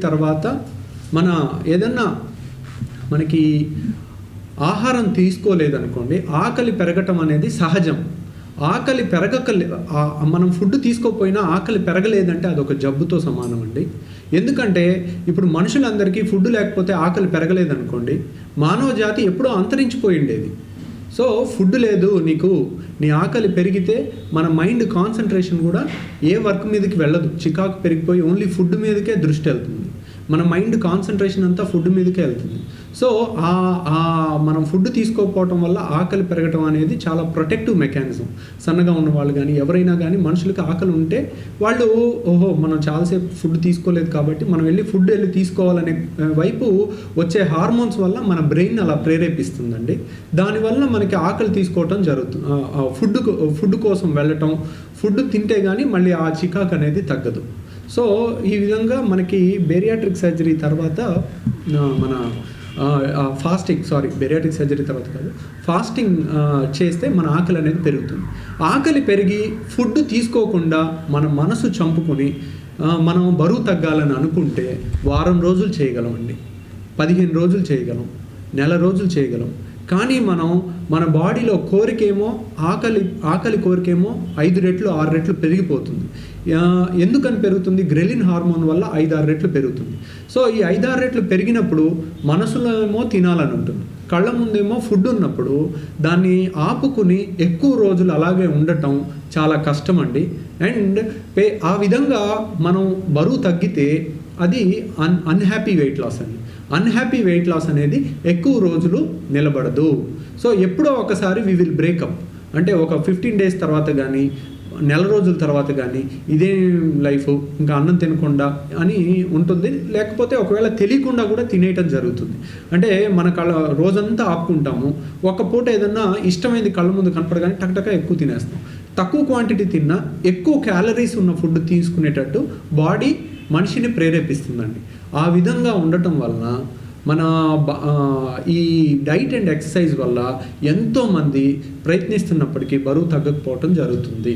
తర్వాత మన ఏదన్నా మనకి ఆహారం తీసుకోలేదనుకోండి, ఆకలి పెరగటం అనేది సహజం. ఆకలి మనం ఫుడ్ తీసుకోకపోయినా ఆకలి పెరగలేదంటే అదొక జబ్బుతో సమానం అండి. ఎందుకంటే ఇప్పుడు మనుషులందరికీ ఫుడ్ లేకపోతే ఆకలి పెరగలేదనుకోండి, మానవ జాతి ఎప్పుడో అంతరించిపోయి ఉండేది. సో ఫుడ్ లేదు, నీ ఆకలి పెరిగితే మన మైండ్ కాన్సన్ట్రేషన్ కూడా ఏ వర్క్ మీదకి వెళ్ళదు, చికాకు పెరిగిపోయి ఓన్లీ ఫుడ్ మీదకే దృష్టి వెళ్తుంది. మన మైండ్ కాన్సన్ట్రేషన్ అంతా ఫుడ్ మీదకే వెళ్తుంది. సో మనం ఫుడ్ తీసుకోకపోవటం వల్ల ఆకలి పెరగటం అనేది చాలా ప్రొటెక్టివ్ మెకానిజం. సన్నగా ఉన్న వాళ్ళు కానీ ఎవరైనా కానీ మనుషులకి ఆకలి ఉంటే వాళ్ళు మనం చాలాసేపు ఫుడ్ తీసుకోలేదు కాబట్టి మనం ఫుడ్ తీసుకోవాలనే వైపు వచ్చే హార్మోన్స్ వల్ల మన బ్రెయిన్ అలా ప్రేరేపిస్తుందండి. దానివల్ల మనకి ఆకలి తీసుకోవటం జరుగుతుంది. ఫుడ్ కోసం వెళ్ళటం, ఫుడ్ తింటే కానీ మళ్ళీ ఆ చికాకు అనేది తగ్గదు. సో ఈ విధంగా మనకి బేరియాట్రిక్ సర్జరీ తర్వాత మన బేరియాట్రిక్ సర్జరీ తర్వాత కాదు, ఫాస్టింగ్ చేస్తే మన ఆకలి అనేది పెరుగుతుంది. ఆకలి పెరిగి ఫుడ్ తీసుకోకుండా మన మనసు చంపుకొని మనం బరువు తగ్గాలని అనుకుంటే వారం రోజులు చేయగలమండి, 15 రోజులు చేయగలం, నెల రోజులు చేయగలం. కానీ మన బాడీలో కోరికేమో ఆకలి కోరికేమో 5 రెట్లు 6 రెట్లు పెరిగిపోతుంది. ఎందుకని పెరుగుతుంది? గ్రెలిన్ హార్మోన్ వల్ల 5-6 రెట్లు పెరుగుతుంది. సో ఈ 5-6 రెట్లు పెరిగినప్పుడు మనసులో ఏమో తినాలని ఉంటుంది, కళ్ళ ముందేమో ఫుడ్ ఉన్నప్పుడు దాన్ని ఆపుకుని ఎక్కువ రోజులు అలాగే ఉండటం చాలా కష్టం అండి. అండ్ ఆ విధంగా మనం బరువు తగ్గితే అది అన్హ్యాపీ వెయిట్ లాస్ అండి. అన్హ్యాపీ వెయిట్ లాస్ అనేది ఎక్కువ రోజులు నిలబడదు. సో ఎప్పుడో ఒకసారి వి విల్ బ్రేకప్, అంటే ఒక 15 డేస్ తర్వాత కానీ నెల రోజుల తర్వాత కానీ ఇదే లైఫ్, ఇంకా అన్నం తినకుండా అని ఉంటుంది. లేకపోతే ఒకవేళ తెలియకుండా కూడా తినేయటం జరుగుతుంది. అంటే మన రోజంతా ఆపుకుంటాము, ఒక పూట ఏదన్నా ఇష్టమైంది కళ్ళ ముందు కనపడగానే టక్టక ఎక్కువ తినేస్తాం. తక్కువ క్వాంటిటీ తిన్నా ఎక్కువ క్యాలరీస్ ఉన్న ఫుడ్ తీసుకునేటట్టు బాడీ మనిషిని ప్రేరేపిస్తుందండి. ఆ విధంగా ఉండటం వలన మన ఈ డైట్ అండ్ ఎక్సర్సైజ్ వల్ల ఎంతోమంది ప్రయత్నిస్తున్నప్పటికీ బరువు తగ్గకపోవటం జరుగుతుంది.